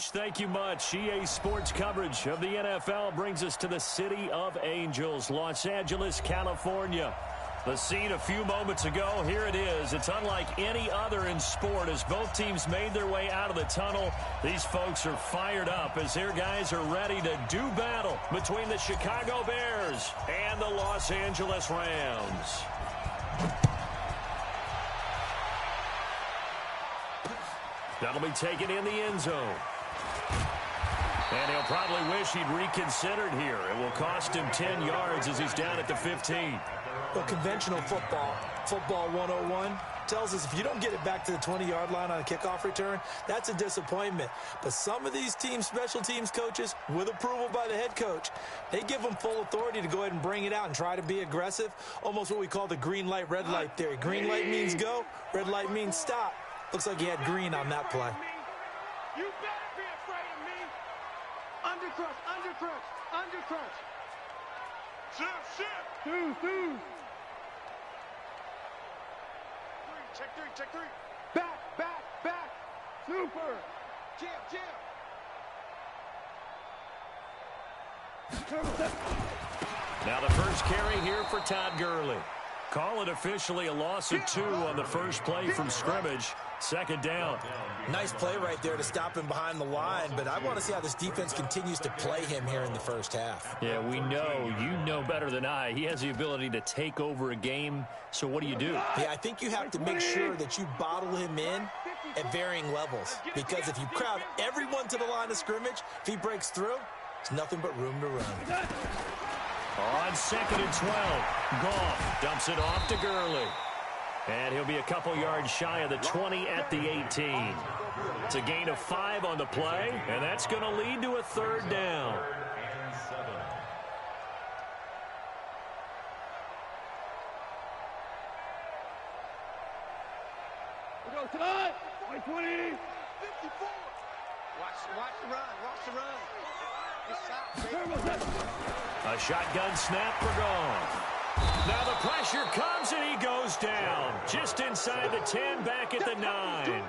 Coach, thank you much. EA Sports coverage of the NFL brings us to the City of Angels, Los Angeles, California. The scene a few moments ago, here it is. It's unlike any other in sport as both teams made their way out of the tunnel. These folks are fired up as their guys are ready to do battle between the Chicago Bears and the Los Angeles Rams. That'll be taken in the end zone. And he'll probably wish he'd reconsidered here. It will cost him 10 yards as he's down at the 15. Well, conventional football 101, tells us if you don't get it back to the 20-yard line on a kickoff return, that's a disappointment. But some of these teams, special teams coaches, with approval by the head coach, they give them full authority to go ahead and bring it out and try to be aggressive, almost what we call the green light, red light theory. Green light means go, red light means stop. Looks like he had green on that play. You better be afraid of me. Undercrush, undercrush, undercrush. Shift. Two. Check three. Back. Super. Jam. Now the first carry here for Todd Gurley. Call it officially a loss of 2 on the first play from scrimmage. Second down. Nice play right there to stop him behind the line, but I want to see how this defense continues to play him here in the first half. Yeah, we know. You know better than I. He has the ability to take over a game, so what do? Yeah, I think you have to make sure that you bottle him in at varying levels, because if you crowd everyone to the line of scrimmage, if he breaks through, it's nothing but room to run. On 2nd and 12, Goff dumps it off to Gurley. And he'll be a couple yards shy of the 20 at the 18. It's a gain of 5 on the play, and that's going to lead to a third down. We go tonight. 20. 54. Watch the run. A shotgun snap for Goff. Now the pressure comes and he goes down. Just inside the 10, back at the 9.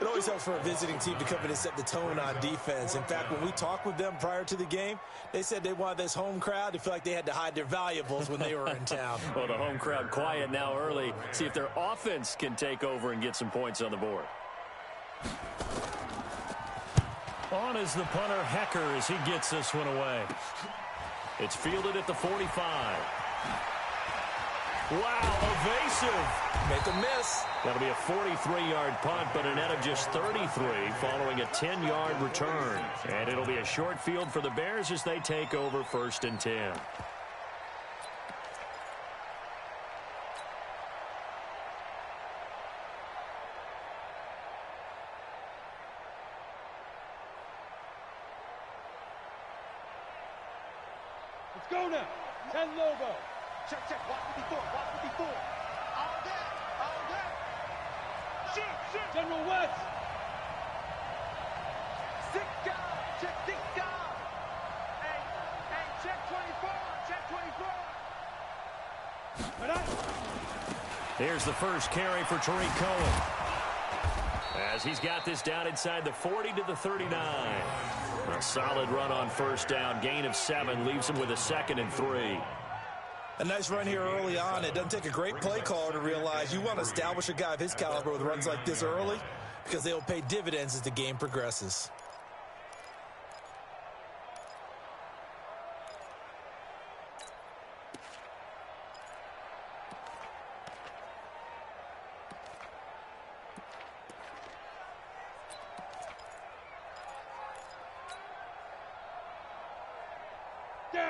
It always helps for a visiting team to come in and set the tone on defense. In fact, when we talked with them prior to the game, they said they wanted this home crowd to feel like they had to hide their valuables when they were in town. Well, the home crowd quiet now early. See if their offense can take over and get some points on the board. On is the punter, Hecker, as he gets this one away. It's fielded at the 45. Wow, evasive. Make a miss. That'll be a 43-yard punt, but a net of just 33 following a 10-yard return. And it'll be a short field for the Bears as they take over 1st and 10. Let's go now. 10 logo. Check. Watch 54. All day. Shoot. General West. 6 guys. Check 6 guys. Hey, check 24. Here's the first carry for Tariq Cohen, as he's got this down inside the 40 to the 39. A solid run on first down. Gain of 7 leaves him with a 2nd and 3. A nice run here early on. It doesn't take a great play caller to realize you want to establish a guy of his caliber with runs like this early, because they'll pay dividends as the game progresses.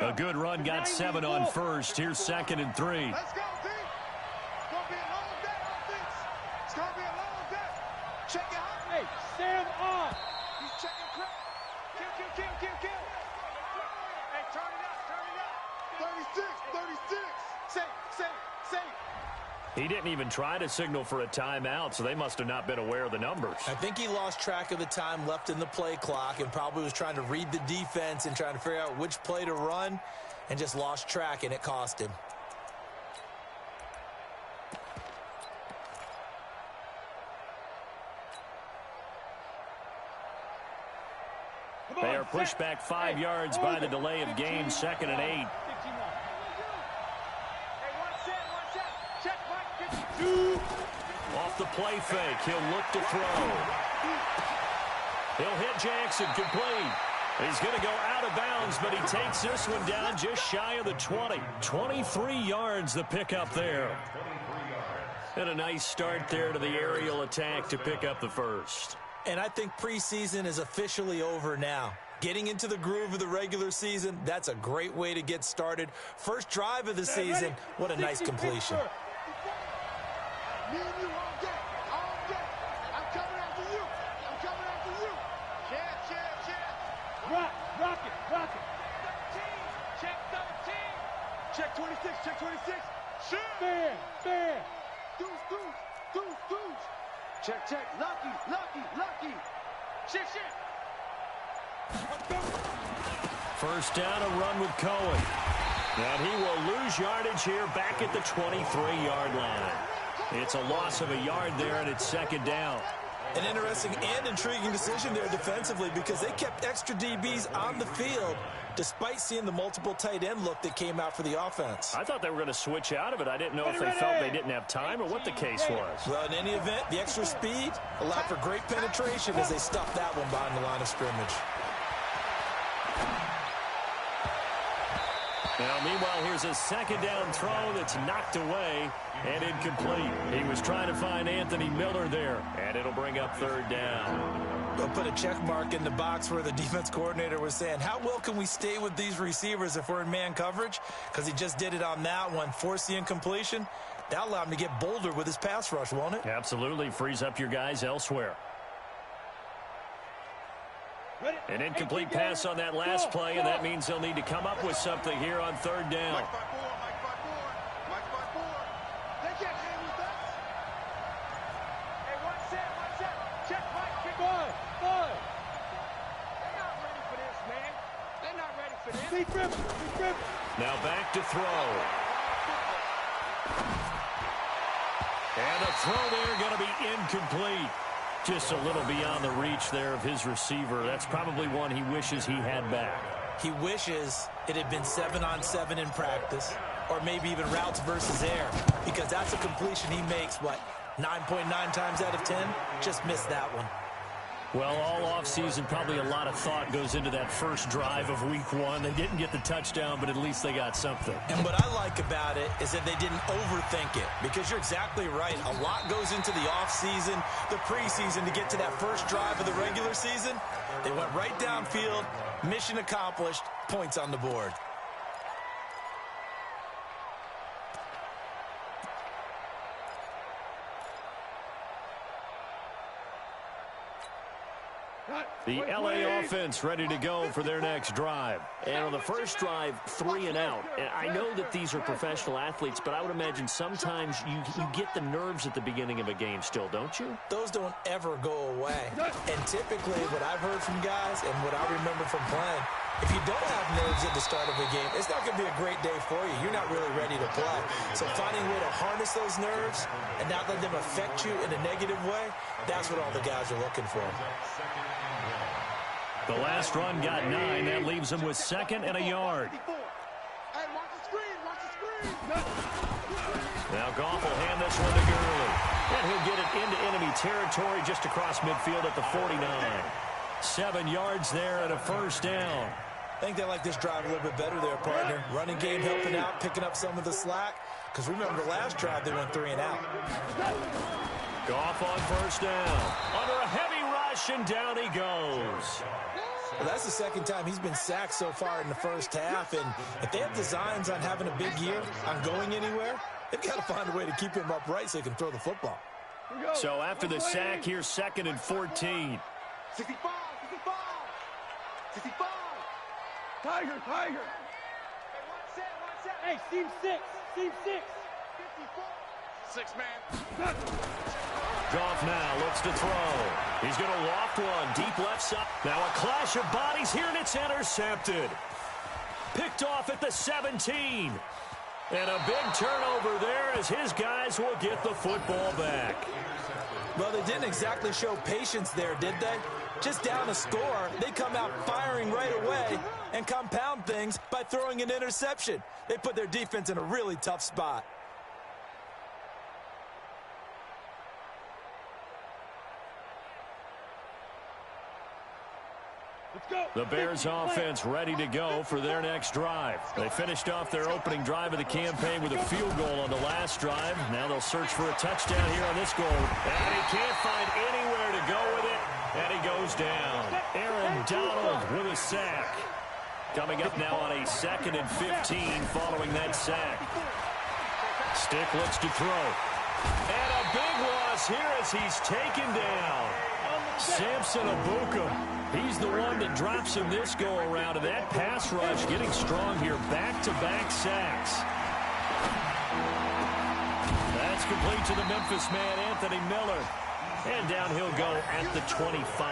A good run, got 7 on first. Here's 2nd and 3. Let's go, D. It's going to be a long day, offense. It's going to be a long day. Check it out. Hey, Sam on. He's checking crap. Kill. Hey, turn it up. 36. Safe. He didn't even try to signal for a timeout, so they must have not been aware of the numbers. I think he lost track of the time left in the play clock and probably was trying to read the defense and trying to figure out which play to run and just lost track, and it cost him. They are pushed back 5 yards by the delay of game, 2nd and 8. Off the play fake, he'll look to throw. He'll hit Jackson, complete. He's going to go out of bounds, but he takes this one down just shy of the 20. 23 yards the pickup there. And a nice start there to the aerial attack to pick up the first. And I think preseason is officially over now. Getting into the groove of the regular season, that's a great way to get started. First drive of the season, what a nice completion. Me and you all day. I'm coming after you. Rock it. 13. Check 13. Check 26. Shoot. Fair. Deuce. Check. Lucky. Shit. First down, a run with Cohen. And he will lose yardage here back at the 23-yard line. It's a loss of a yard there, and it's 2nd down. An interesting and intriguing decision there defensively because they kept extra DBs on the field despite seeing the multiple tight end look that came out for the offense. I thought they were going to switch out of it. I didn't know if they felt they didn't have time or what the case was. Well, in any event, the extra speed allowed for great penetration as they stuffed that one behind the line of scrimmage. Now, meanwhile, here's a 2nd down throw that's knocked away and incomplete. He was trying to find Anthony Miller there, and it'll bring up 3rd down. We'll put a check mark in the box where the defense coordinator was saying, how well can we stay with these receivers if we're in man coverage? Because he just did it on that one, forced the incompletion. That'll allow him to get bolder with his pass rush, won't it? Absolutely. Frees up your guys elsewhere. An incomplete pass on that last play, and that means they'll need to come up with something here on 3rd down. Mike 5-4. They can't hang with us. Hey, one set. Check Mike. Kick on. They're not ready for this, man. They're not ready for this. Be driven. Now back to throw. And a throw there going to be incomplete. Just a little beyond the reach there of his receiver. That's probably one he wishes he had back. He wishes it had been 7-on-7 in practice, or maybe even routes versus air, because that's a completion he makes, 9.9 times out of 10? Just missed that one. Well, all offseason, probably a lot of thought goes into that first drive of week 1. They didn't get the touchdown, but at least they got something. And what I like about it is that they didn't overthink it, because you're exactly right. A lot goes into the offseason, the preseason to get to that first drive of the regular season. They went right downfield, mission accomplished, points on the board. The LA offense ready to go for their next drive. And on the first drive, 3 and out. And I know that these are professional athletes, but I would imagine sometimes you get the nerves at the beginning of a game still, don't you? Those don't ever go away. And typically what I've heard from guys and what I remember from playing, if you don't have nerves at the start of a game, it's not going to be a great day for you. You're not really ready to play. So finding a way to harness those nerves and not let them affect you in a negative way, that's what all the guys are looking for. The last run got 9. That leaves him with 2nd and a yard. Hey, watch the screen. Now Goff will hand this one to Gurley. And he'll get it into enemy territory just across midfield at the 49. 7 yards there and a first down. I think they like this drive a little bit better there, partner. Running game helping out, picking up some of the slack. Because remember, the last drive they went 3 and out. Goff on first down. Under a heavy rush, and down he goes. Well, that's the 2nd time he's been sacked so far in the first half. And if they have designs on having a big year, on going anywhere, they've got to find a way to keep him upright so he can throw the football. So after the sack, here's 2nd and 14. 65. Tiger. Hey, one set. Hey, seam 6. 54. 6 man. Goff now looks to throw. He's going to loft one deep left side. Now a clash of bodies here, and it's intercepted. Picked off at the 17. And a big turnover there as his guys will get the football back. Well, they didn't exactly show patience there, did they? Just down a score, they come out firing right away and compound things by throwing an interception. They put their defense in a really tough spot. The Bears offense ready to go for their next drive. They finished off their opening drive of the campaign with a field goal on the last drive. Now they'll search for a touchdown here on this goal. And he can't find anywhere to go with it. And he goes down. Aaron Donald with a sack. Coming up now on a 2nd and 15 following that sack. Stick looks to throw. And a big loss here as he's taken down. Samson Abuka. He's the one that drops him this go-around, and that pass rush getting strong here. Back-to-back sacks. That's complete to the Memphis man, Anthony Miller. And down he'll go at the 25.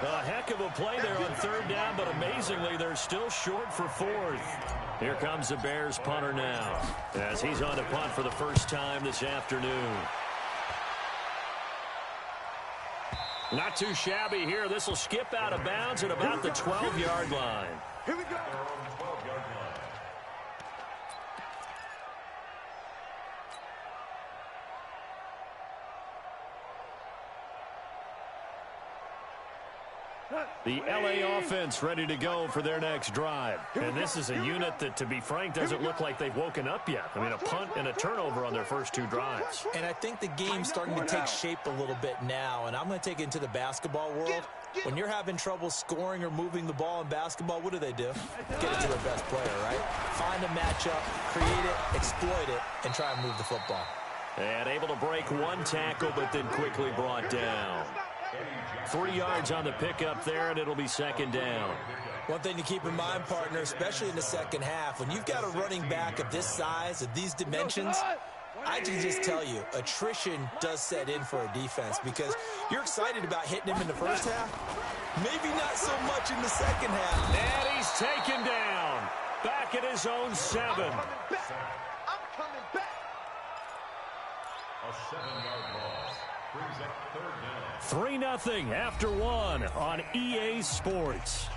A heck of a play there on 3rd down, but amazingly, they're still short for 4th. Here comes the Bears punter now, as he's on to punt for the first time this afternoon. Not too shabby here. This will skip out of bounds at about the 12-yard line. Here we go. The LA offense ready to go for their next drive. And this is a unit that, to be frank, doesn't look like they've woken up yet. I mean, a punt and a turnover on their first 2 drives. And I think the game's starting to take shape a little bit now. And I'm going to take it into the basketball world. When you're having trouble scoring or moving the ball in basketball, what do? Get it to their best player, right? Find a matchup, create it, exploit it, and try and move the football. And able to break 1 tackle, but then quickly brought down. 3 yards on the pickup there, and it'll be 2nd down. One thing to keep in mind, partner, especially in the second half, when you've got a running back of this size, of these dimensions, I can just tell you, attrition does set in for a defense because you're excited about hitting him in the first half. Maybe not so much in the second half. And he's taken down. Back at his own 7. I'm coming back. A 7-yard loss brings up 3rd down. 3-0 after 1 on EA Sports.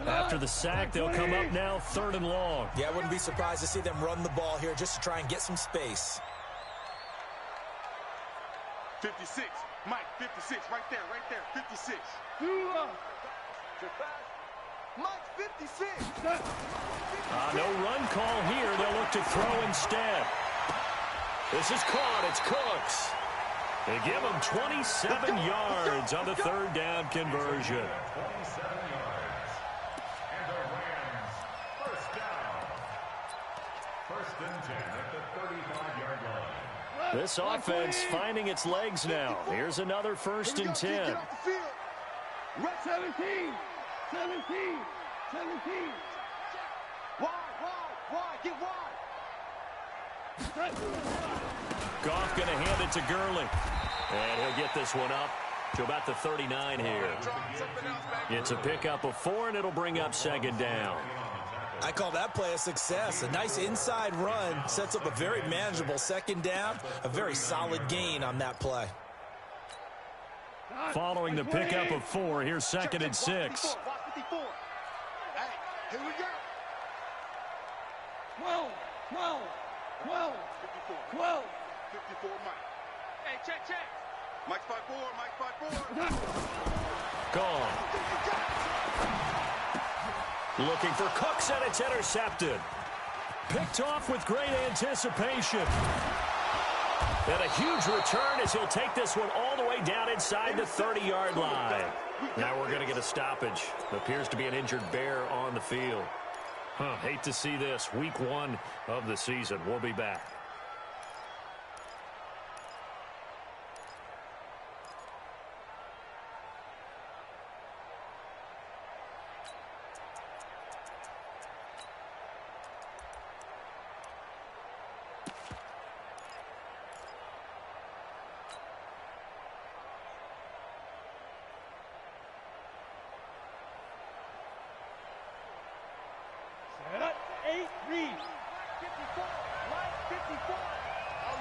After the sack, they'll come up now 3rd and long. Yeah, I wouldn't be surprised to see them run the ball here just to try and get some space. 56. Mike, 56. Right there. 56. Mike, 56. No run call here. They'll look to throw instead. This is caught. It's Cooks. They give him 27 yards on the 3rd down conversion. 27 yards. And the Rams, 1st down. 1st and 10 at the 35-yard line. This offense finding its legs now. Here's another 1st and 10. Get off the field. Right 17. 17. Wide. Get wide. Goff going to hand it to Gurley. And he'll get this one up to about the 39 here. It's a pickup of 4, and it'll bring up 2nd down. I call that play a success. A nice inside run sets up a very manageable 2nd down. A very solid gain on that play. Following the pickup of 4, here's 2nd and 6. Hey, here we go. 12. 54, Mike. Hey, check. Mike 5-4. Gone. Looking for Cooks, and it's intercepted. Picked off with great anticipation. And a huge return as he'll take this one all the way down inside the 30-yard line. Now we're going to get a stoppage. Appears to be an injured Bear on the field. Hate to see this. Week 1 of the season. We'll be back.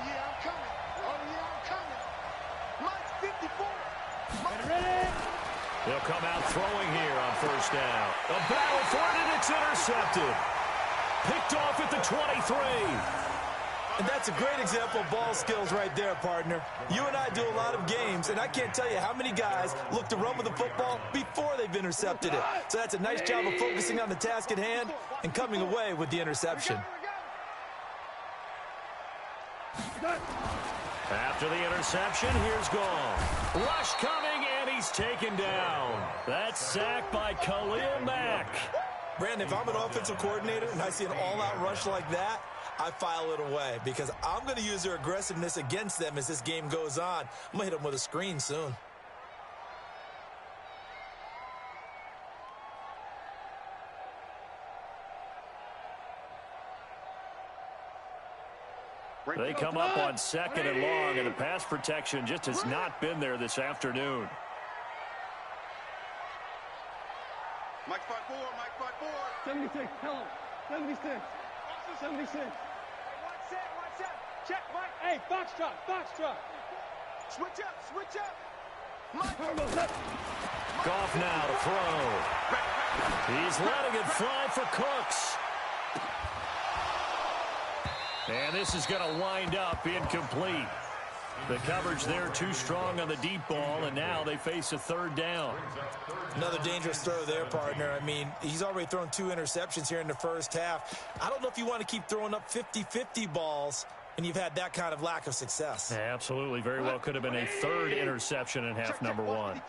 yeah, I'm coming. Oh, yeah, I'm coming. Mike's 54. Ready? They'll come out throwing here on first down. A battle for it, and it's intercepted. Picked off at the 23. And that's a great example of ball skills right there, partner. You and I do a lot of games, and I can't tell you how many guys look to run with the football before they've intercepted it. So that's a nice job of focusing on the task at hand and coming away with the interception. After the interception, here's Gall. Rush coming, and he's taken down. That's sacked by Khalil Mack. Brandon, if I'm an offensive coordinator and I see an all-out rush like that, I file it away because I'm going to use their aggressiveness against them as this game goes on. I'm going to hit them with a screen soon. They come up on second and long, and the pass protection just has not been there this afternoon. Mike 5-4, Mike 5-4. 76, tell him. 76. 76. Watch that. Check, Mike. Hey, box truck. Switch up. Mike. Goff now to throw. He's letting it fly for Cooks. And this is going to wind up incomplete. The coverage there too strong on the deep ball, and now they face a third down. Another dangerous throw there, partner. I mean, he's already thrown 2 interceptions here in the first half. I don't know if you want to keep throwing up 50-50 balls, and you've had that kind of lack of success. Absolutely. Very well could have been a third interception in half number 1.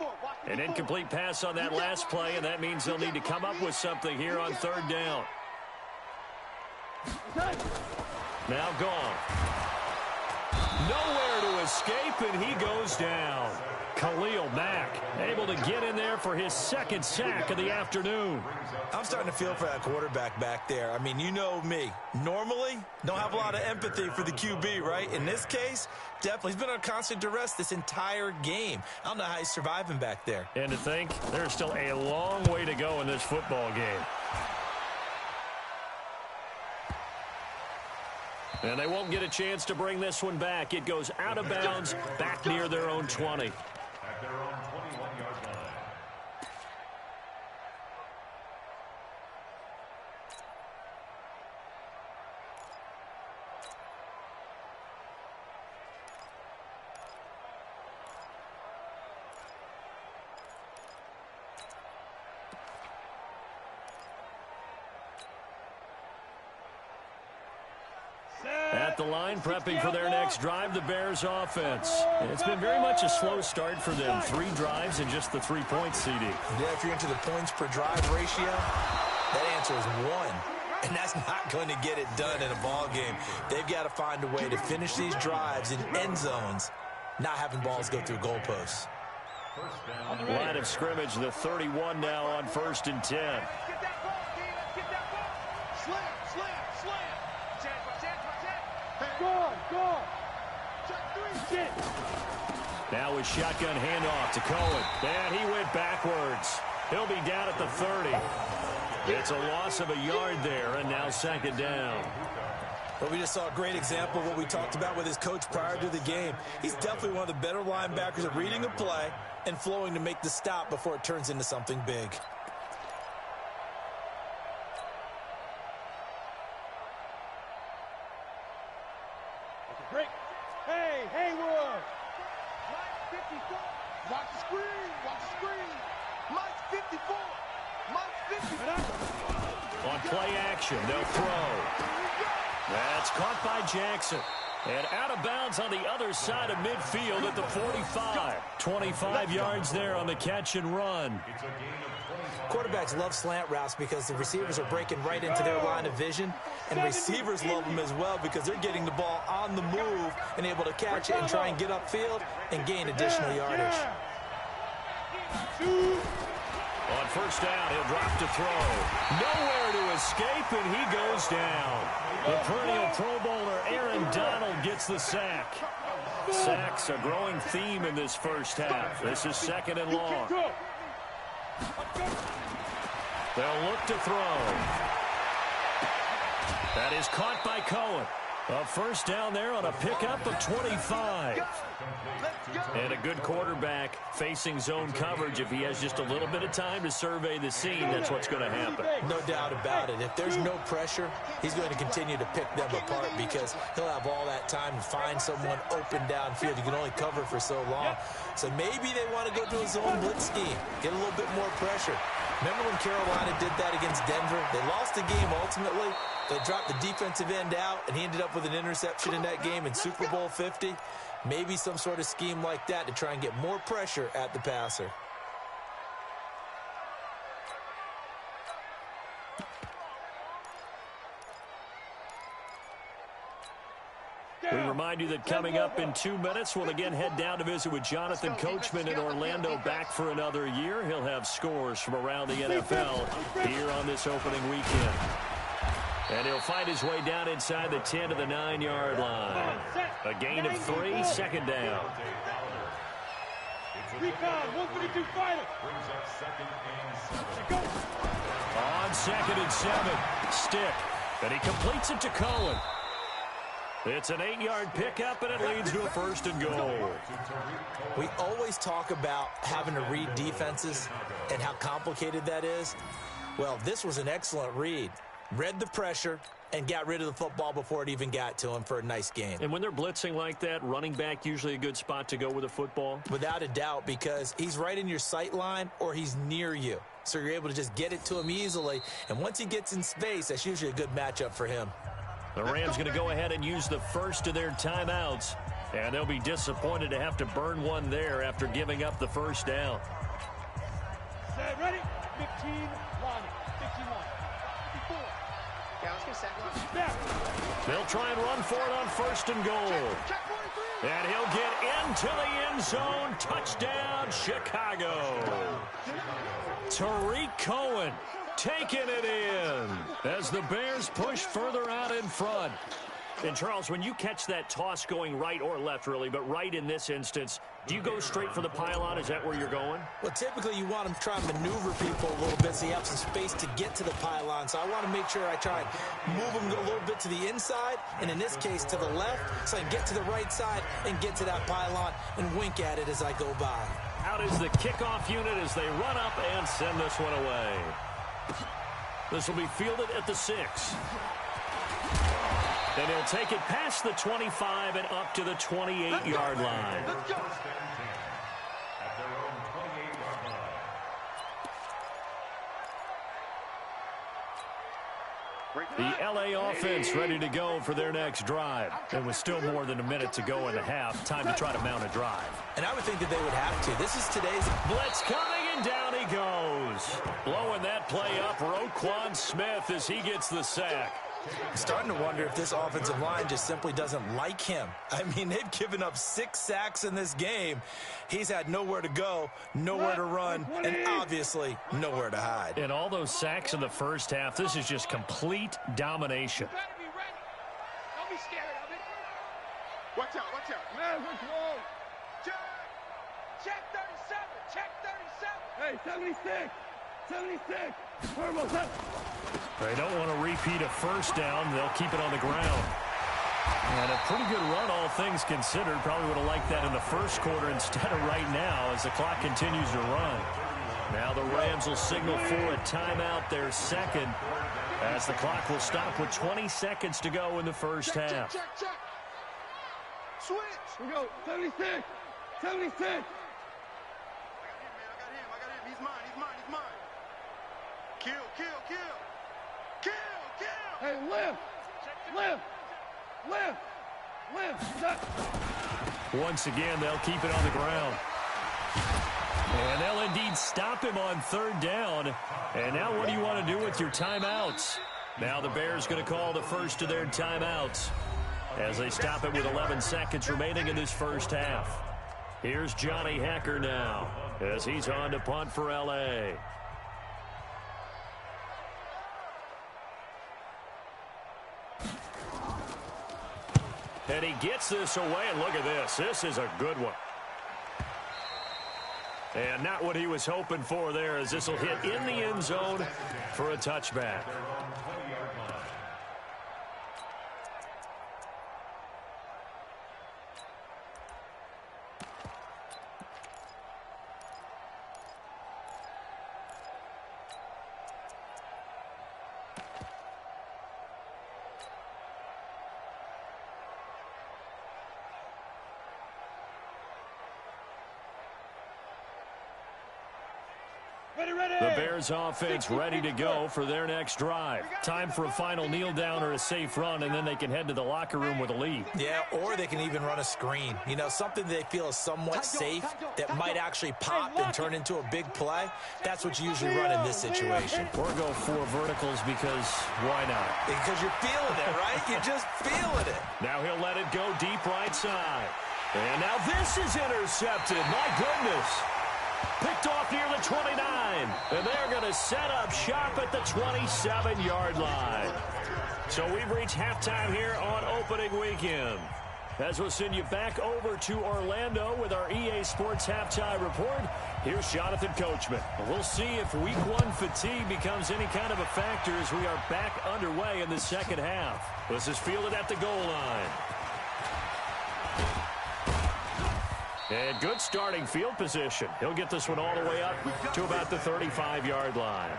An incomplete pass on that last play, and that means they'll need to come up with something here on third down. Now gone. Nowhere to escape, and he goes down. Khalil Mack able to get in there for his second sack of the afternoon. I'm starting to feel for that quarterback back there. I mean, you know me. Normally, don't have a lot of empathy for the QB, right? In this case, definitely. He's been on constant duress this entire game. I don't know how he's surviving back there. And to think, there's still a long way to go in this football game. And they won't get a chance to bring this one back. It goes out of bounds, back near their own 20. At their own 21-yard line. At the line, prepping for their next drive, the Bears offense. It's been very much a slow start for them. 3 drives and just the 3 points, CD. Yeah, if you're into the points per drive ratio, that answer is 1. And that's not going to get it done in a ball game. They've got to find a way to finish these drives in end zones, not having balls go through goalposts. Line of scrimmage, the 31 now on 1st and 10. Let's get that ball, D. Let's get that ball. Slam. Go. Check 3. Now with shotgun handoff to Cohen. And he went backwards. He'll be down at the 30. It's a loss of a yard there, and now second down. But we just saw a great example of what we talked about with his coach prior to the game. He's definitely one of the better linebackers at reading a play and flowing to make the stop before it turns into something big. Break. Hey, Haywood. Mike 54. Watch the screen. Mike 54. Mike 54. On play action, they'll throw. That's caught by Jackson. And out of bounds on the other side of midfield at the 45. 25 yards there on the catch and run. Quarterbacks love slant routes because the receivers are breaking right into their line of vision, and receivers love them as well because they're getting the ball on the move and able to catch it and try and get upfield and gain additional yardage. On first down, he'll drop to throw. Nowhere to escape, and he goes down. The perennial Pro Bowler Aaron Donald gets the sack. Sacks a growing theme in this first half. This is second and long. They'll look to throw. That is caught by Cohen. A first down there on a pickup of 25. And a good quarterback facing zone coverage. If he has just a little bit of time to survey the scene, that's what's going to happen. No doubt about it. If there's no pressure, he's going to continue to pick them apart because he'll have all that time to find someone open downfield. You can only cover for so long. So maybe they want to go to a zone blitz scheme, get a little bit more pressure. Remember when Carolina did that against Denver? They lost the game ultimately. They dropped the defensive end out, and he ended up with an interception in that game in Super Bowl 50. Maybe some sort of scheme like that to try and get more pressure at the passer. We remind you that coming up in 2 minutes, we'll again head down to visit with Jonathan Coachman in Orlando, back for another year. He'll have scores from around the NFL here on this opening weekend. And he'll fight his way down inside the 10 to the 9-yard line. A gain of 3, second down. Recon, 132 fighter. On 2nd and 7, Stick. And he completes it to Cohen. It's an 8-yard pickup, and it leads to a 1st and goal. We always talk about having to read defenses and how complicated that is. Well, this was an excellent read. Read the pressure and got rid of the football before it even got to him for a nice gain. And when they're blitzing like that, running back usually a good spot to go with a football? Without a doubt, because he's right in your sight line or he's near you. So you're able to just get it to him easily. And once he gets in space, that's usually a good matchup for him. The Rams going to go ahead and use the first of their timeouts. And they'll be disappointed to have to burn one there after giving up the first down. Set, ready? 15 line. 15 line. 54. Yeah, let's get set one. They'll try and run for it on 1st and goal. And he'll get into the end zone. Touchdown, Chicago. Tariq Cohen taking it in as the Bears push further out in front. And, Charles, when you catch that toss going right or left, really, but right in this instance, do you go straight for the pylon? Is that where you're going? Well, typically you want to try and maneuver people a little bit so you have some space to get to the pylon. So I want to make sure I try and move them a little bit to the inside, and in this case to the left, so I can get to the right side and get to that pylon and wink at it as I go by. Out is the kickoff unit as they run up and send this one away. This will be fielded at the 6. And he'll take it past the 25 and up to the 28-yard line. At their own 28-yard line. The LA offense ready to go for their next drive. And with still more than a minute to go in the half, time to try to mount a drive. And I would think that they would have to. This is today's Blitz coming, and down he goes. Blowing that play up, Roquan Smith as he gets the sack. I'm starting to wonder if this offensive line just simply doesn't like him. I mean, they've given up 6 sacks in this game. He's had nowhere to go, nowhere to run, and obviously nowhere to hide. And all those sacks in the first half, this is just complete domination. You better be ready. Don't be scared of it. Watch out, watch out. Man, we're close. Check 37. Check 37. Hey, 76. 76. Turbo, set. They don't want to repeat a first down. They'll keep it on the ground. And a pretty good run, all things considered. Probably would have liked that in the first quarter instead of right now as the clock continues to run. Now the Rams will signal for a timeout, their second, as the clock will stop with 20 seconds to go in the first half. Check. Switch. We go. 76. 76. I got him. He's mine. Kill. Hey, lift. Set. Once again, they'll keep it on the ground. And they'll indeed stop him on 3rd down. And now what do you want to do with your timeouts? Now the Bears going to call the first of their timeouts as they stop it with 11 seconds remaining in this first half. Here's Johnny Hacker now as he's on to punt for L.A. And he gets this away, and look at this. This is a good one. And not what he was hoping for there, as this will hit in the end zone for a touchback. The Bears offense ready to go for their next drive. Time for a final kneel down or a safe run, and then they can head to the locker room with a lead. Yeah, or they can even run a screen. You know, something they feel is somewhat safe that might actually pop and turn into a big play. That's what you usually run in this situation. Or go 4 verticals because why not? Because you're feeling it, right? You're just feeling it. Now he'll let it go deep right side. And now this is intercepted. My goodness. Picked off near the 29. And they're going to set up shop at the 27-yard line. So we've reached halftime here on opening weekend. As we'll send you back over to Orlando with our EA Sports Halftime Report, here's Jonathan Coachman. We'll see if Week 1 fatigue becomes any kind of a factor as we are back underway in the second half. This is fielded at the goal line. And good starting field position. He'll get this one all the way up to about the 35-yard line.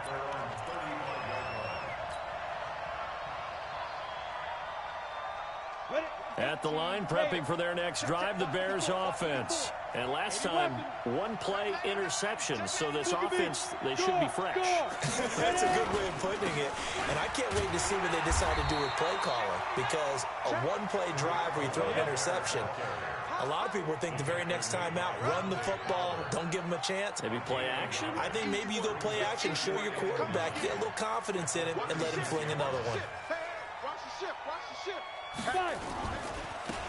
At the line, prepping for their next drive, the Bears offense. And last time, 1-play interception. So this offense, they should be fresh. That's a good way of putting it. And I can't wait to see what they decide to do with play calling. Because a 1-play drive where you throw an interception, a lot of people think the very next time out, run the football, don't give them a chance. Maybe play action? I think maybe you go play action, show your quarterback, get a little confidence in him, and let him fling another one. Watch the ship, watch the ship.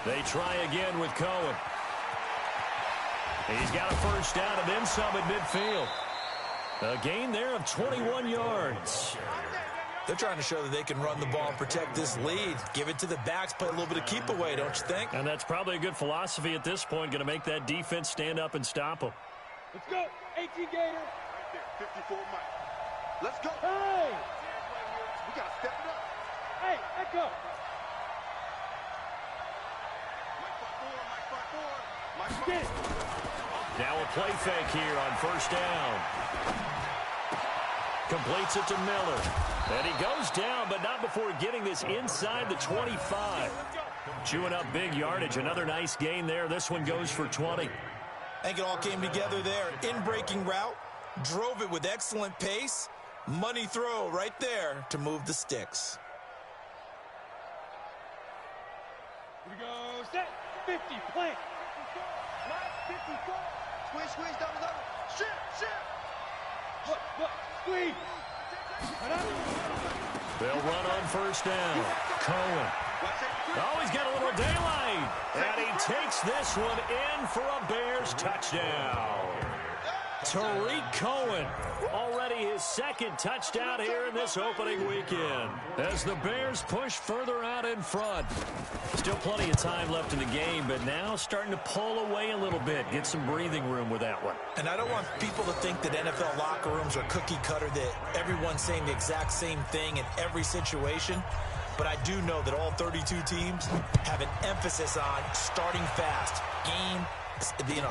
They try again with Cohen. He's got a first down and then some at midfield. A gain there of 21 yards. They're trying to show that they can run the ball and protect this lead. Give it to the backs, play a little bit of keep away, don't you think? And that's probably a good philosophy at this point, going to make that defense stand up and stop them. Let's go. 18 Gator. Right there, 54 Mike. Let's go. Hey! We got to step it up. Hey, echo. Now a play fake here on first down. Completes it to Miller. And he goes down, but not before getting this inside the 25. Chewing up big yardage. Another nice gain there. This one goes for 20. I think it all came together there. In-breaking route. Drove it with excellent pace. Money throw right there to move the sticks. Here we go. Set. 50. Plant. 54. Squeeze, squeeze, double. Shift. Look, squeeze. They'll run on first down. Cohen. Oh, he's got a little daylight. And he takes this one in for a Bears touchdown. Tariq Cohen, already his second touchdown here in this opening weekend. As the Bears push further out in front. Still plenty of time left in the game, but now starting to pull away a little bit. Get some breathing room with that one. And I don't want people to think that NFL locker rooms are cookie cutter, that everyone's saying the exact same thing in every situation. But I do know that all 32 teams have an emphasis on starting fast.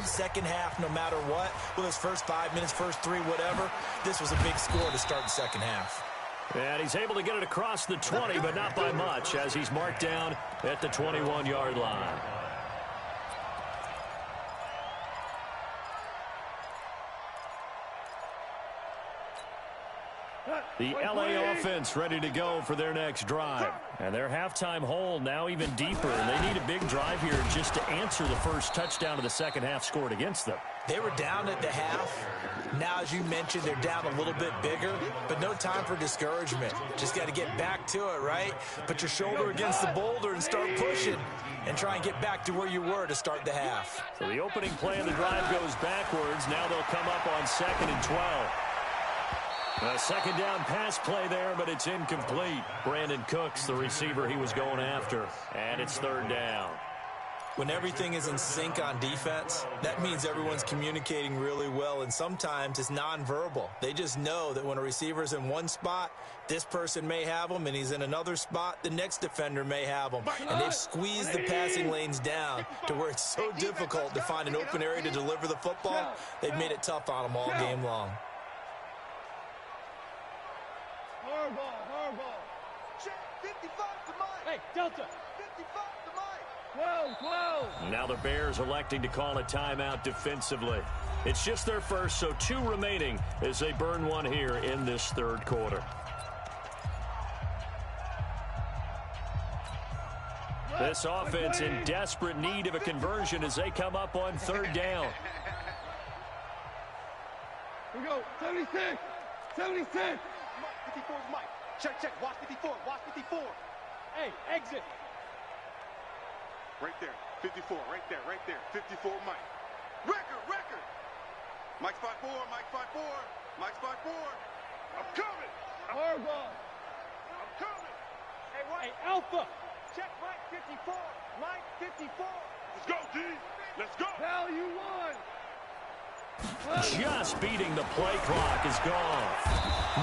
Second half, no matter what, whether it's first 5 minutes, first 3, whatever, this was a big score to start the second half. And he's able to get it across the 20, but not by much, as he's marked down at the 21-yard line. The LA offense ready to go for their next drive. And their halftime hole now even deeper. And they need a big drive here just to answer the first touchdown of the second half scored against them. They were down at the half. Now, as you mentioned, they're down a little bit bigger, but no time for discouragement. Just got to get back to it, right? Put your shoulder against the boulder and start pushing and try and get back to where you were to start the half. So the opening play of the drive goes backwards. Now they'll come up on 2nd and 12. A second down pass play there, but it's incomplete. Brandon Cooks, the receiver he was going after. And it's 3rd down. When everything is in sync on defense, that means everyone's communicating really well, and sometimes it's nonverbal. They just know that when a receiver's in one spot, this person may have him, and he's in another spot, the next defender may have him. And they've squeezed the passing lanes down to where it's so difficult to find an open area to deliver the football. They've made it tough on them all game long. Hardball. 55 to Mike. Hey, Delta. 55 to Mike. 12. Now the Bears electing to call a timeout defensively. It's just their first, so 2 remaining as they burn one here in this third quarter. This offense in desperate need of a conversion as they come up on third down. Here we go. 76. 76. 54 is Mike. Check, check. Watch 54. Watch 54. Hey, exit. Right there. 54. Right there. Right there. 54 Mike. Record. Mike spot 4. Mike spot 4. Mike spot 4. I'm coming. Hard ball. I'm coming. Hey, what? Hey, Alpha. Check Mike 54. Mike 54. Let's go, D. Let's go. Hell, you won. Just beating the play clock is gone.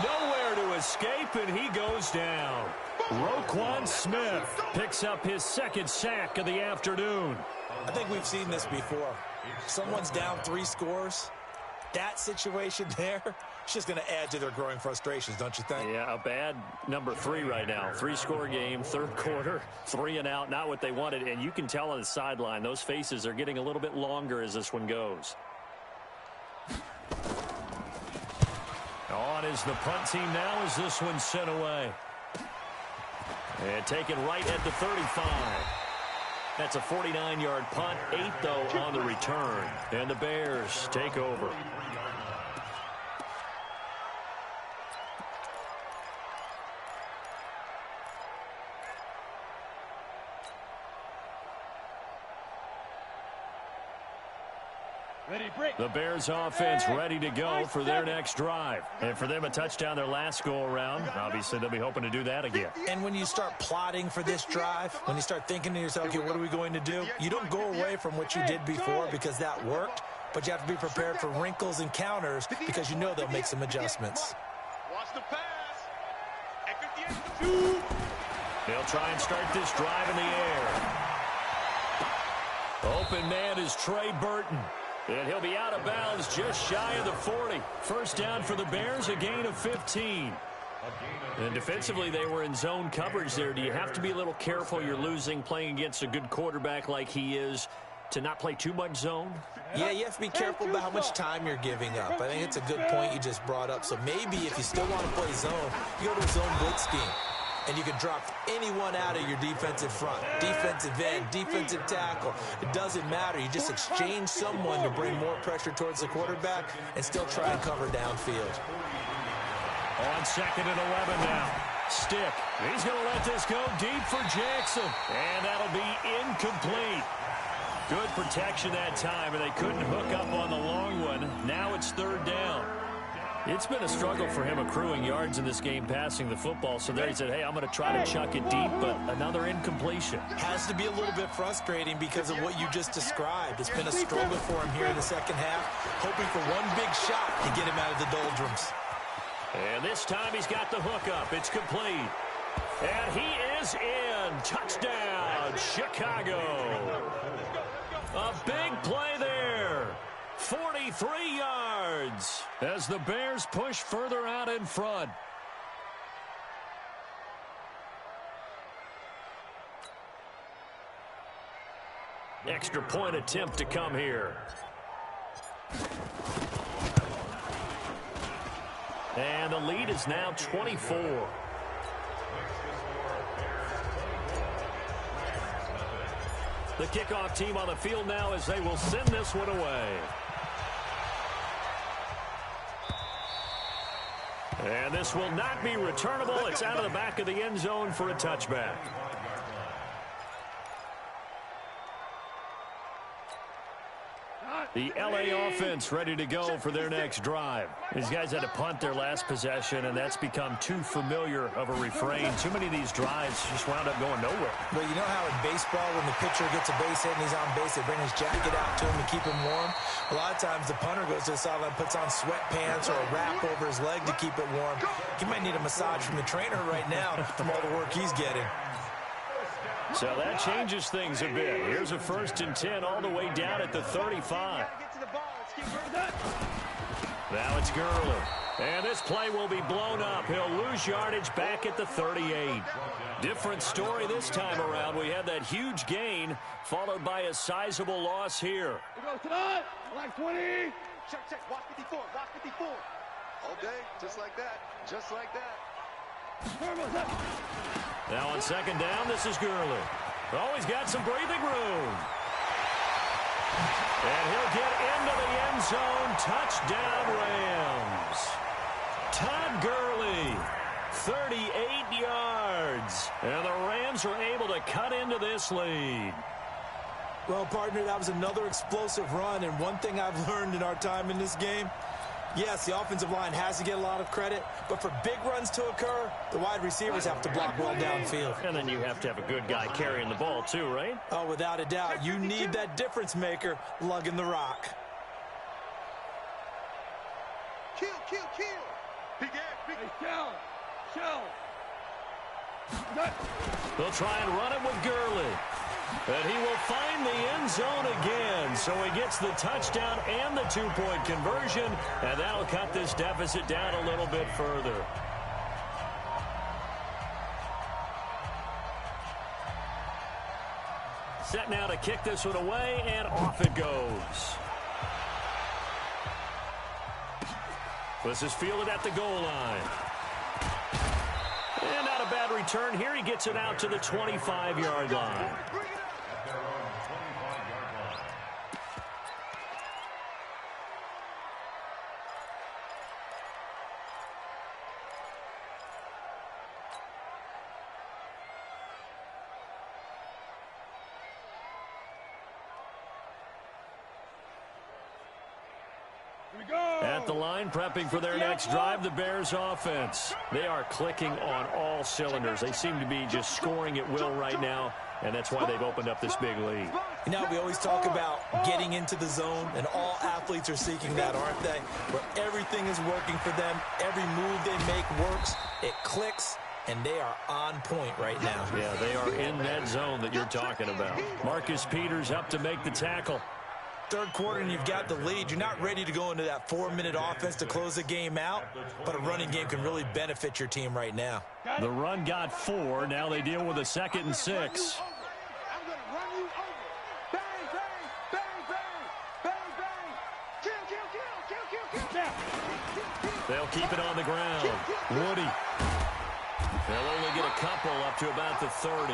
Nowhere to escape, and he goes down. Roquan Smith picks up his second sack of the afternoon. I think we've seen this before. Someone's down 3 scores. That situation there, it's just going to add to their growing frustrations, don't you think? Yeah, a bad number 3 right now. 3-score game, third quarter, 3 and out, not what they wanted. And you can tell on the sideline, those faces are getting a little bit longer as this one goes. On is the punt team now as this one's sent away. And taken right at the 35. That's a 49-yard punt, 8 though on the return. And the Bears take over. The Bears offense ready to go for their next drive. And for them, a touchdown their last go-around. Obviously, they'll be hoping to do that again. And when you start plotting for this drive, when you start thinking to yourself, okay, what are we going to do? You don't go away from what you did before because that worked, but you have to be prepared for wrinkles and counters because you know they'll make some adjustments. Watch the pass. At 58. They'll try and start this drive in the air. Open man is Trey Burton. And he'll be out of bounds just shy of the 40. First down for the Bears, a gain of 15. And defensively, they were in zone coverage there. Do you have to be a little careful you're losing playing against a good quarterback like he is to not play too much zone? Yeah, you have to be careful about how much time you're giving up. I think it's a good point you just brought up. So maybe if you still want to play zone, you go to a zone blitz scheme. And you can drop anyone out of your defensive front, defensive end, defensive tackle. It doesn't matter. You just exchange someone to bring more pressure towards the quarterback and still try and cover downfield. On 2nd and 11 now. Stick. He's going to let this go deep for Jackson. And that'll be incomplete. Good protection that time, and they couldn't hook up on the long one. Now it's third down. It's been a struggle for him accruing yards in this game passing the football. So there he said, hey, I'm going to try to chuck it deep, but another incompletion. Has to be a little bit frustrating because of what you just described. It's been a struggle for him here in the second half, hoping for one big shot to get him out of the doldrums. And this time he's got the hook up. It's complete. And he is in. Touchdown, Chicago. A big play there. 43 yards as the Bears push further out in front. Extra point attempt to come here. And the lead is now 24. The kickoff team on the field now as they will send this one away. And this will not be returnable. It's out of the back of the end zone for a touchback. The LA offense ready to go for their next drive. These guys had to punt their last possession, and that's become too familiar of a refrain. Too many of these drives just wound up going nowhere. Well, you know how in baseball, when the pitcher gets a base hit and he's on base, they bring his jacket out to him to keep him warm? A lot of times the punter goes to the sideline, puts on sweatpants or a wrap over his leg to keep it warm. He might need a massage from the trainer right now from all the work he's getting. So that changes things a bit. Here's a 1st and 10 all the way down at the 35. Now it's Gurley. And this play will be blown up. He'll lose yardage back at the 38. Different story this time around. We had that huge gain followed by a sizable loss here. Black 20. Check. Watch 54. Watch 54. All day, just like that. Just like that. Now on second down, this is Gurley. Oh, he's got some breathing room. And he'll get into the end zone. Touchdown, Rams. Todd Gurley, 38 yards. And the Rams are able to cut into this lead. Well, partner, that was another explosive run. And one thing I've learned in our time in this game, yes, the offensive line has to get a lot of credit, but for big runs to occur, the wide receivers have to block well downfield. And then you have to have a good guy carrying the ball too, right? Oh, without a doubt. You need that difference maker lugging the rock. Kill. Big air. They'll try and run it with Gurley. And he will find the end zone again. So he gets the touchdown and the two-point conversion. And that'll cut this deficit down a little bit further. Set now to kick this one away, and off it goes. This is fielded at the goal line. And not a bad return here. He gets it out to the 25-yard line. At the line, prepping for their next drive, the Bears offense. They are clicking on all cylinders. They seem to be just scoring at will right now, and that's why they've opened up this big lead. You know, we always talk about getting into the zone, and all athletes are seeking that, aren't they? Where everything is working for them, every move they make works, it clicks, and they are on point right now. Yeah, they are in that zone that you're talking about. Marcus Peters up to make the tackle. Third quarter and you've got the lead. You're not ready to go into that 4-minute offense to close the game out, but a running game can really benefit your team right now. The run got 4. Now they deal with a 2nd and 6. I'm going to run you over. Bang, bang, bang, bang, bang, bang. Kill. They'll keep it on the ground. Woody. They'll only get a couple up to about the 30.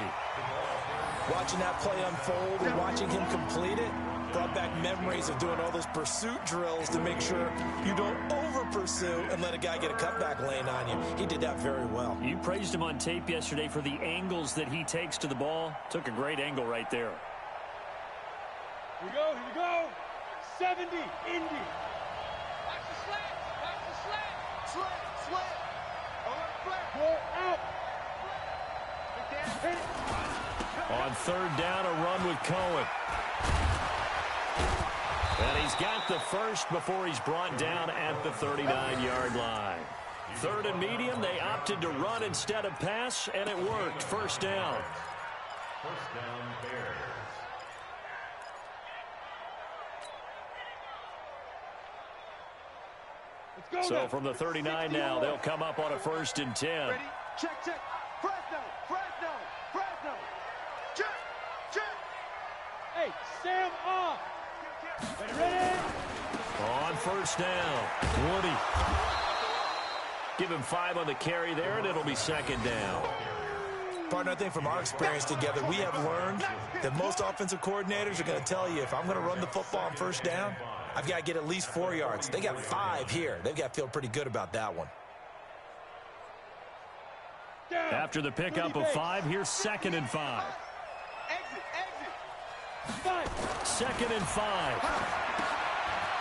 Watching that play unfold and watching him complete it brought back memories of doing all those pursuit drills to make sure you don't over-pursue and let a guy get a cutback lane on you. He did that very well. You praised him on tape yesterday for the angles that he takes to the ball. Took a great angle right there. Here you go. 70, Indy. Watch the slant. Slant. Go out. Hit it. On third down, a run with Cohen. And he's got the first before he's brought down at the 39-yard line. Third and medium, they opted to run instead of pass, and it worked. First down. First down, Bears. Let's go. So from the 39 now, they'll come up on a 1st and 10. Ready? Check. Fresno. Check. Hey, Sam off. Ready? On first down, Woody. Give him 5 on the carry there, and it'll be 2nd down. Partner, I think from our experience together, we have learned that most offensive coordinators are going to tell you, if I'm going to run the football on first down, I've got to get at least 4 yards. They got 5 here. They've got to feel pretty good about that one. After the pickup of 5, here's 2nd and 5. Exit. 2nd and 5.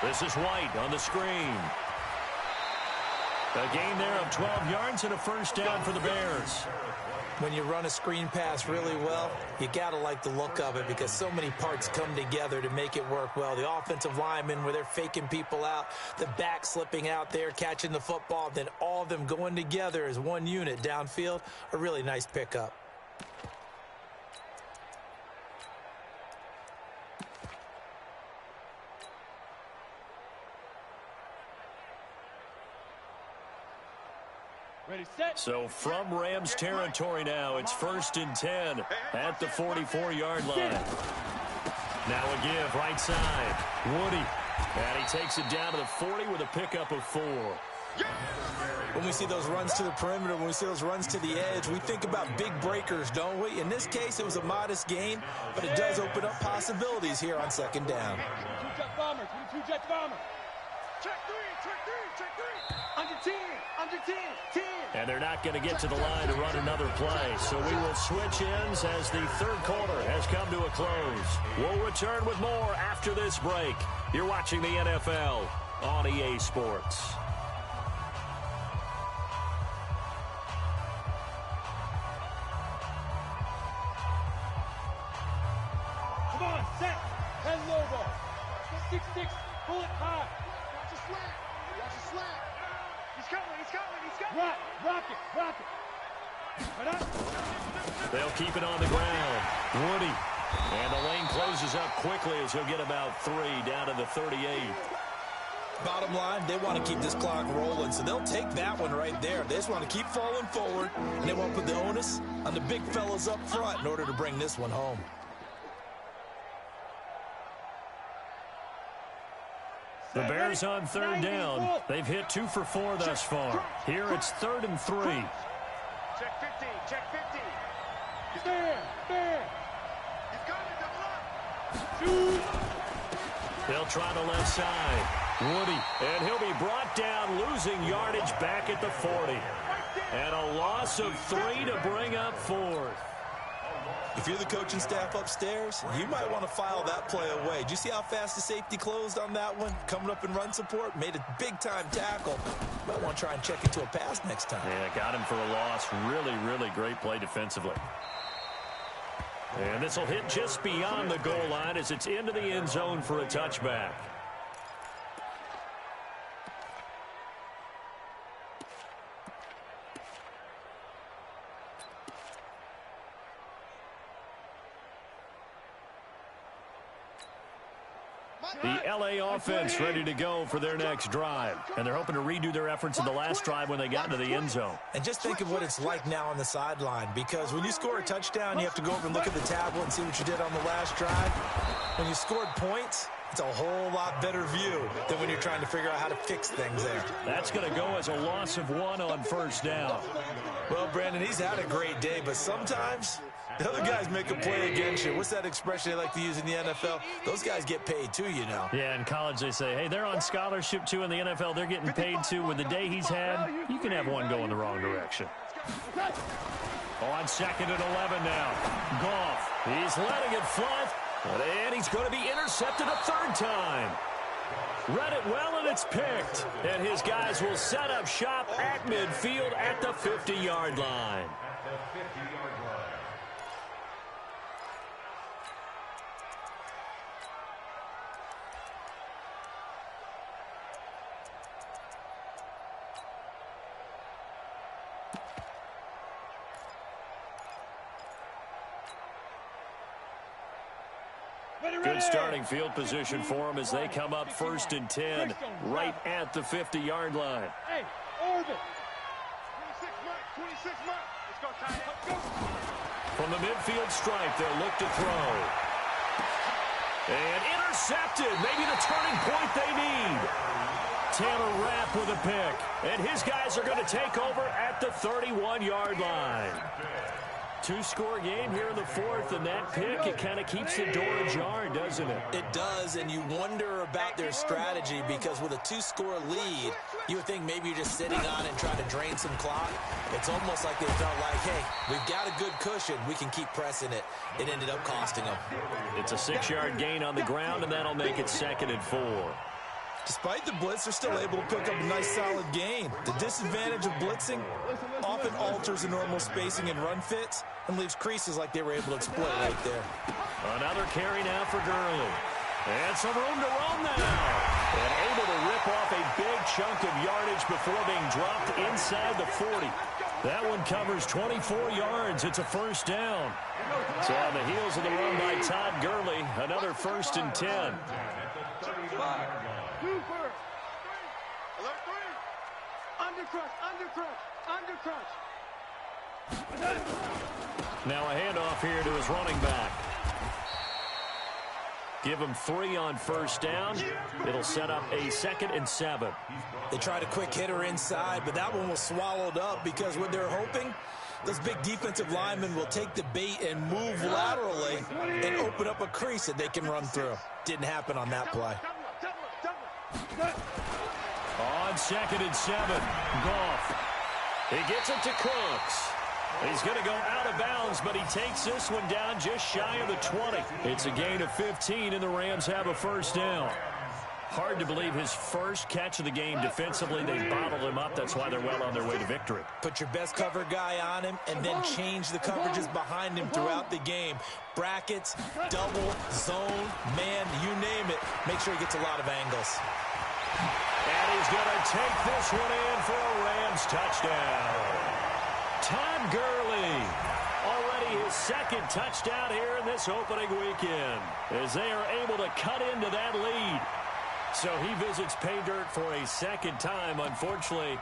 This is White on the screen. A gain there of 12 yards and a first down for the Bears. When you run a screen pass really well, you got to like the look of it because so many parts come together to make it work well. The offensive linemen, where they're faking people out, the back slipping out there, catching the football, then all of them going together as one unit downfield, a really nice pickup. Ready, set. So from Rams territory now, it's 1st and 10 at the 44-yard line. Now a give right side. Woody. And he takes it down to the 40 with a pickup of 4. When we see those runs to the perimeter, when we see those runs to the edge, we think about big breakers, don't we? In this case, it was a modest gain, but it does open up possibilities here on second down. Two-jet bombers. Two-jet bombers. Check three. Under 10. 10. And they're not going to get to the line to run another play. So we will switch ends as the third quarter has come to a close. We'll return with more after this break. You're watching the NFL on EA Sports. Come on, set. 10 low ball. 6-6, pull it high. Watch a slant. He's coming. Rock it. Right up. They'll keep it on the ground. Woody. And the lane closes up quickly as he'll get about 3 down to the 38. Bottom line, they want to keep this clock rolling, so they'll take that one right there. They just want to keep falling forward, and they want to put the onus on the big fellas up front in order to bring this one home. The Bears on third down. They've hit 2 for 4 thus far. Here it's 3rd and 3. Check 50. Bear. He's got it, Shoot. They'll try the left side. Woody. And he'll be brought down, losing yardage back at the 40. And a loss of 3 to bring up 4th. If you're the coaching staff upstairs, you might want to file that play away. Did you see how fast the safety closed on that one? Coming up in run support, made a big-time tackle. Might want to try and check into a pass next time. Yeah, got him for a loss. Really great play defensively. And this will hit just beyond the goal line as it's into the end zone for a touchback. The LA offense ready to go for their next drive. And they're hoping to redo their efforts in the last drive when they got into the end zone. And just think of what it's like now on the sideline, because when you score a touchdown, you have to go over and look at the tablet and see what you did on the last drive. When you scored points, it's a whole lot better view than when you're trying to figure out how to fix things there. That's going to go as a loss of 1 on first down. Well, Brandon, he's had a great day, but sometimes the other guys make a play against you. What's that expression they like to use in the NFL? Those guys get paid too, you know. Yeah, in college they say, hey, they're on scholarship too. In the NFL, they're getting paid too. With the day he's had, you can have one go in the wrong direction. On 2nd and 11 now. Goff, he's letting it fly, and he's going to be intercepted a 3rd time. Read it well, and it's picked. And his guys will set up shop at midfield at the 50-yard line. Good starting field position for them as they come up 1st and 10 right at the 50-yard line. Hey, orbit. 26 mark. Let's go, tight. From the midfield stripe, they'll look to throw. And intercepted. Maybe the turning point they need. Taylor Rapp with a pick. And his guys are going to take over at the 31-yard line. 2-score game here in the 4th, and that pick, it kind of keeps the door ajar, doesn't it? It does, and you wonder about their strategy, because with a 2-score lead, you would think maybe you're just sitting on it and trying to drain some clock. It's almost like they felt like, hey, we've got a good cushion. We can keep pressing it. It ended up costing them. It's a 6-yard gain on the ground, and that'll make it 2nd and 4. Despite the blitz, they're still able to pick up a nice, solid gain. The disadvantage of blitzing often alters the normal spacing and run fits and leaves creases like they were able to exploit right there. Another carry now for Gurley. And some room to roam now. And able to rip off a big chunk of yardage before being dropped inside the 40. That one covers 24 yards. It's a 1st down. So on the heels of the run by Todd Gurley, another 1st and 10. Cooper. Alert 3. Undercrush. Now a handoff here to his running back. Give him 3 on first down. It'll set up a 2nd and 7. They tried a quick hitter inside, but that one was swallowed up because what they're hoping, those big defensive linemen will take the bait and move laterally and open up a crease that they can run through. Didn't happen on that play. On 2nd and 7, Goff. He gets it to Cooks. He's going to go out of bounds, but he takes this one down just shy of the 20. It's a gain of 15, and the Rams have a first down. Hard to believe his first catch of the game defensively. They bottled him up. That's why they're well on their way to victory. Put your best cover guy on him and then change the coverages behind him throughout the game. Brackets, double, zone, man, you name it. Make sure he gets a lot of angles. And he's going to take this one in for a Rams touchdown. Todd Gurley, already his 2nd touchdown here in this opening weekend, as they are able to cut into that lead. So he visits pay dirt for a 2nd time. Unfortunately,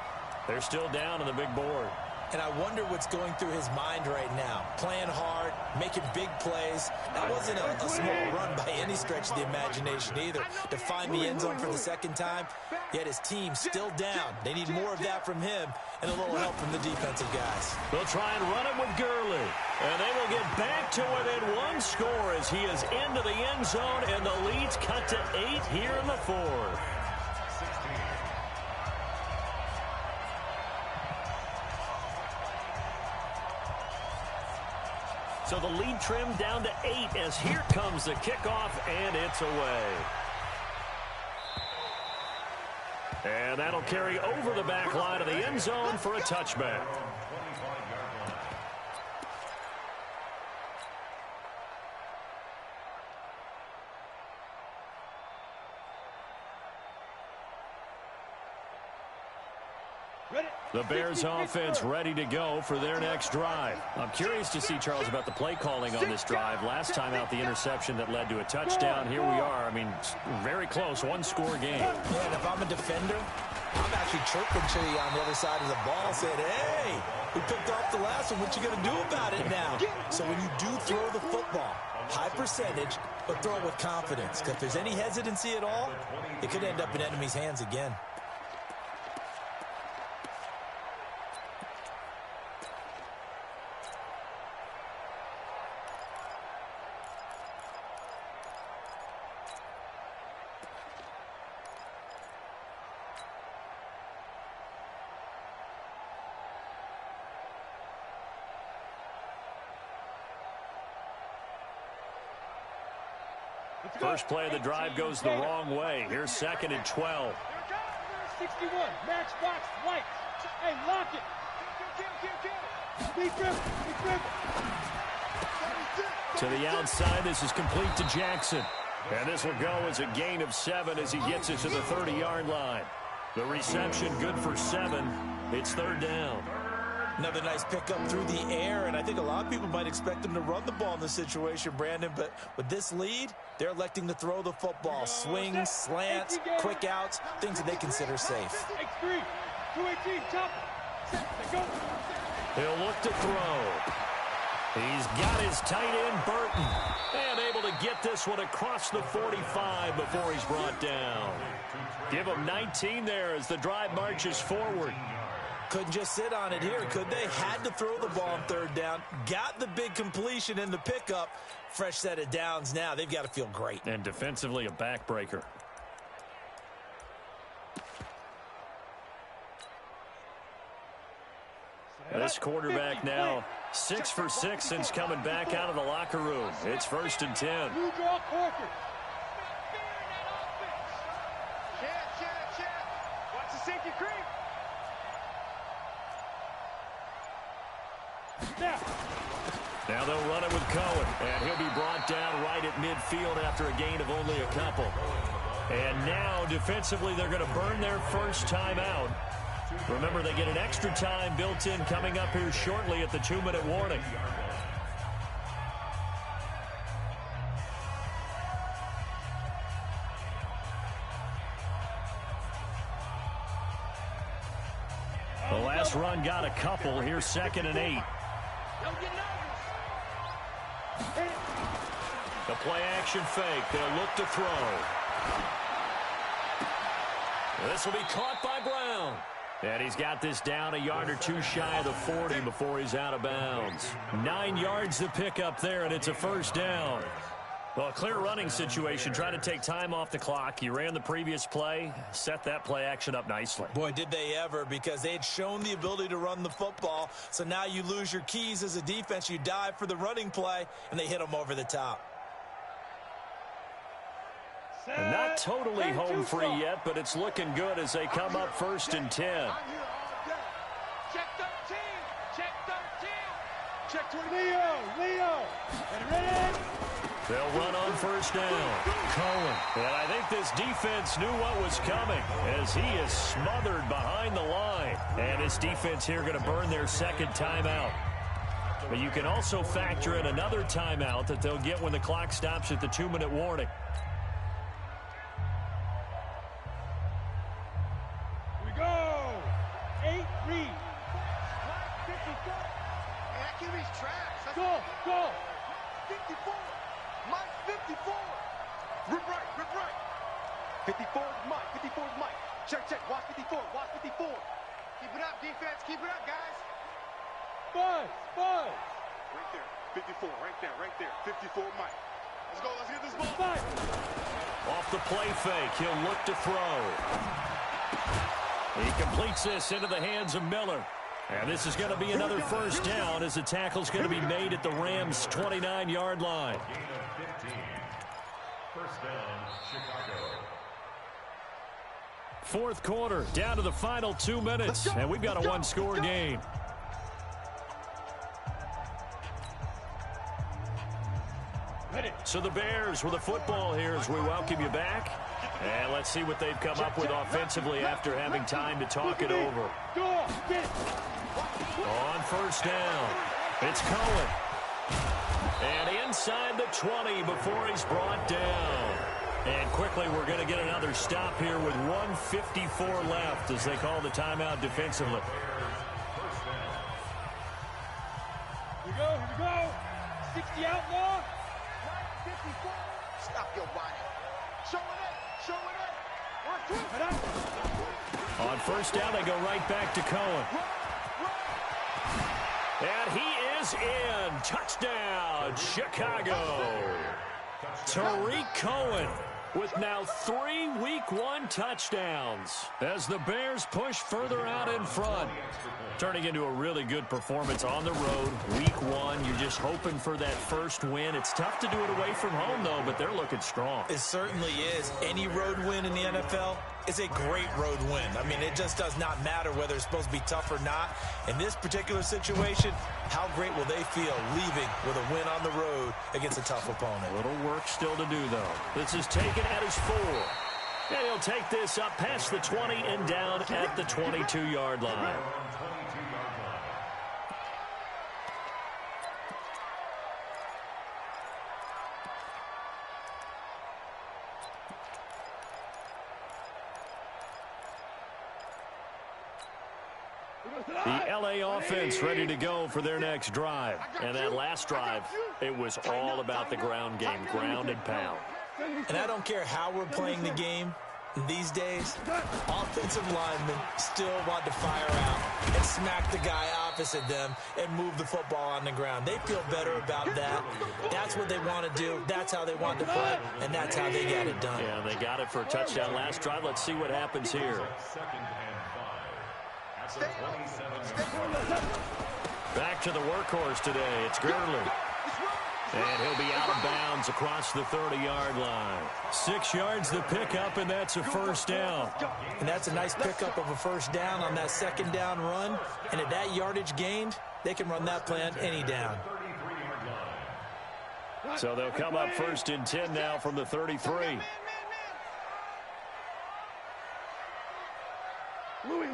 they're still down on the big board. And I wonder what's going through his mind right now. Playing hard, making big plays. That wasn't a small run by any stretch of the imagination either. To find the end zone for the 2nd time, yet his team still down. They need more of that from him and a little help from the defensive guys. They'll try and run it with Gurley. And they will get back to within 1 score as he is into the end zone, and the lead's cut to 8 here in the 4th. So the lead trimmed down to 8 as here comes the kickoff, and it's away. And that'll carry over the back line of the end zone for a touchback. The Bears offense ready to go for their next drive. I'm curious to see, Charles, about the play calling on this drive. Last time out, the interception that led to a touchdown. Here we are. I mean, very close, 1-score game. Yeah, and if I'm a defender, I'm actually chirping to you on the other side of the ball, saying, hey, we picked off the last one. What you going to do about it now? So when you do throw the football, high percentage, but throw it with confidence. Because if there's any hesitancy at all, it could end up in enemy's hands again. First play of the drive goes the wrong way. Here's 2nd and 12. 61, matchbox, white. Hey, lock it. To the outside, this is complete to Jackson. And this will go as a gain of 7 as he gets it to the 30-yard line. The reception good for 7. It's 3rd down. Another nice pickup through the air, and I think a lot of people might expect them to run the ball in this situation, Brandon, but with this lead, they're electing to throw the football. Swings, slants, quick outs, things that they consider safe. X3, 218, top. He'll look to throw. He's got his tight end, Burton, and able to get this one across the 45 before he's brought down. Give him 19 there as the drive marches forward. Couldn't just sit on it here, could they? Had to throw the ball on 3rd down. Got the big completion in the pickup. Fresh set of downs now. They've got to feel great. And defensively, a backbreaker. This quarterback now 6 for 6 since coming back out of the locker room. It's 1st and 10. You draw Corker. Watch the safety creep. Now they'll run it with Cohen, and he'll be brought down right at midfield after a gain of only a couple. And now, defensively, they're going to burn their first time out. Remember, they get an extra time built in coming up here shortly at the 2-minute warning. The last run got a couple. Here's 2nd and 8. The play-action fake. They'll look to throw. This will be caught by Brown. And he's got this down a yard or two shy of the 40 before he's out of bounds. 9 yards to pick up there, and it's a first down. Well, a clear running situation, trying to take time off the clock. He ran the previous play, set that play action up nicely. Boy, did they ever, because they had shown the ability to run the football. So now you lose your keys as a defense. You dive for the running play, and they hit them over the top. And not totally home free yet, but it's looking good as they come up 1st and 10. Check 13. Check 13. Check 20. Leo. And ready? They'll run on 1st down. Cohen. And I think this defense knew what was coming as he is smothered behind the line. And this defense here going to burn their second timeout. But you can also factor in another timeout that they'll get when the clock stops at the 2-minute warning. Here we go. 8 read. That QB's trash. Go. 54. Mike 54. Rip right. 54 is Mike. 54 is Mike. Check. Watch 54. Keep it up, defense. Keep it up, guys. Buzz. Right there. 54. Right there. 54 Mike. Let's go. Let's get this ball. Five. Off the play fake, he'll look to throw. He completes this into the hands of Miller. And this is going to be another first down as the tackle's going to be made at the Rams' 29-yard line. Gain of 15. First down, Chicago. Fourth quarter, down to the final 2 minutes, and we've got a one-score game. So the Bears with the football here as we welcome you back. And let's see what they've come up with offensively after having time to talk it over. On 1st down, it's Cohen. And inside the 20 before he's brought down. And quickly we're going to get another stop here with 1:54 left as they call the timeout defensively. Here we go. 60 outlaw. 54. Stop your body. Show it in. On 1st down, they go right back to Cohen. And he is in. Touchdown, Chicago. Tariq Cohen with now 3 Week 1 touchdowns as the Bears push further out in front. Turning into a really good performance on the road. Week 1, you're just hoping for that first win. It's tough to do it away from home, though, but they're looking strong. It certainly is. Any road win in the NFL is a great road win. I mean, it just does not matter whether it's supposed to be tough or not. In this particular situation, how great will they feel leaving with a win on the road against a tough opponent? A little work still to do, though. This is taken at his 4. And he'll take this up past the 20 and down at the 22-yard line. The LA offense ready to go for their next drive. And that last drive, it was all about the ground game, ground and pound. And I don't care how we're playing the game these days, offensive linemen still want to fire out and smack the guy opposite them and move the football on the ground. They feel better about that. That's what they want to do. That's how they want to play, and that's how they got it done. Yeah, they got it for a touchdown last drive. Let's see what happens here. Back to the workhorse today. It's Gurley. And he'll be out of bounds across the 30-yard line. 6 yards the pickup, and that's a first down. And that's a nice pickup of a first down on that second down run. And at that yardage gained, they can run that play on any down. So they'll come up 1st and 10 now from the 33. Louis.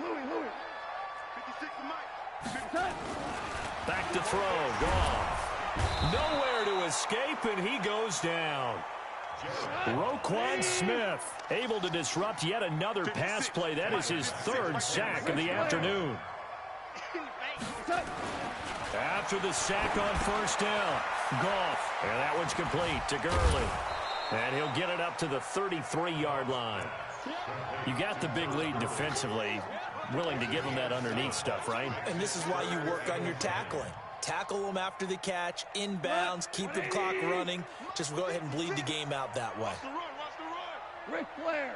56 to Mike. Back to throw. Goff. Nowhere to escape, and he goes down. Roquan Smith able to disrupt yet another pass play. That is his 3rd sack of the afternoon. After the sack on 1st down, Goff. And that one's complete to Gurley. And he'll get it up to the 33-yard line. You got the big lead defensively. Willing to give them that underneath stuff, right? And this is why you work on your tackling. Tackle them after the catch, inbounds, keep the clock running. Just go ahead and bleed the game out that way. Watch the run, watch the run. Ric Flair.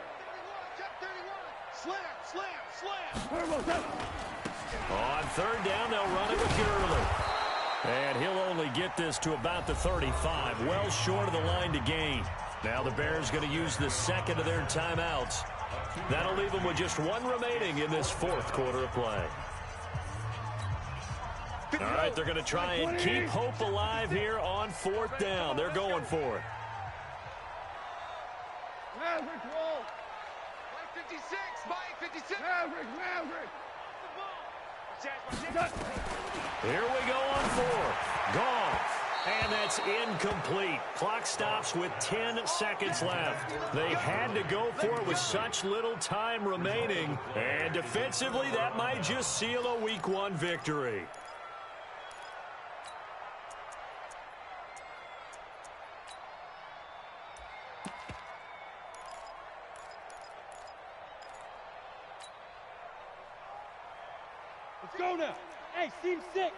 Check 31. Slam. On third down, they'll run it with Gurley. And he'll only get this to about the 35, well short of the line to gain. Now the Bears going to use the second of their timeouts. That'll leave them with just one remaining in this fourth quarter of play. All right, they're going to try and keep hope alive here on fourth down. They're going for it. Maverick roll. Mike 56, Mike 56. Maverick. Here we go on fourth. Goff. And that's incomplete. Clock stops with 10 seconds left. They had to go for it with such little time remaining. And defensively, that might just seal a Week 1 victory. Let's go now. Hey, seam 6.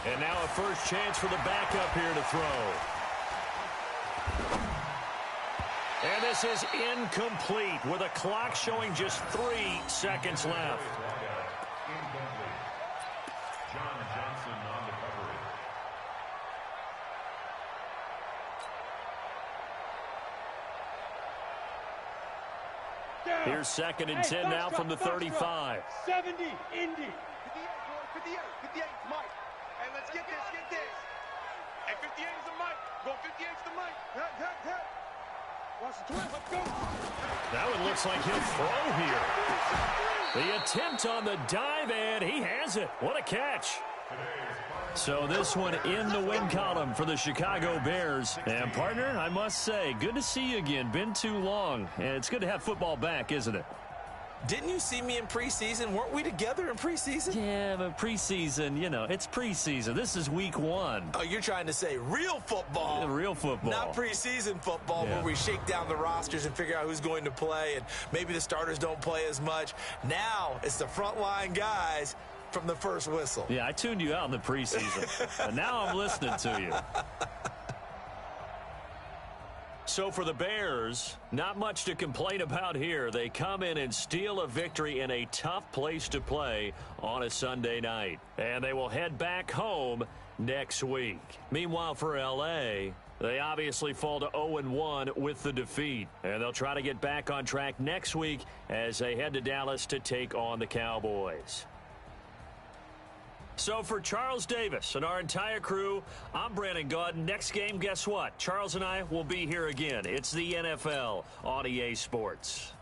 And now a first chance for the backup here to throw. And this is incomplete with a clock showing just 3 seconds left. John Johnson on the coverage. Here's second and 10 now from the 35. 70, Indy. 58, Mike. Hey, let's get this. Hey, 58 is the Mike. Go 58 is the Mike. Hit. Watch the twist. Let's go. That one looks like he'll throw here. The attempt on the dive, and he has it. What a catch. So this one in the win column for the Chicago Bears. And, partner, I must say, good to see you again. Been too long. And it's good to have football back, isn't it? Didn't you see me in preseason? Weren't we together in preseason? Yeah, but preseason, it's preseason. This is Week 1. Oh, you're trying to say real football. Yeah, real football. Not preseason football where we shake down the rosters and figure out who's going to play, and maybe the starters don't play as much. Now it's the frontline guys from the first whistle. Yeah, I tuned you out in the preseason, and now I'm listening to you. So for the Bears, not much to complain about here. They come in and steal a victory in a tough place to play on a Sunday night. And they will head back home next week. Meanwhile, for L.A., they obviously fall to 0-1 with the defeat. And they'll try to get back on track next week as they head to Dallas to take on the Cowboys. So for Charles Davis and our entire crew, I'm Brandon Gaudin. Next game, guess what? Charles and I will be here again. It's the NFL on EA Sports.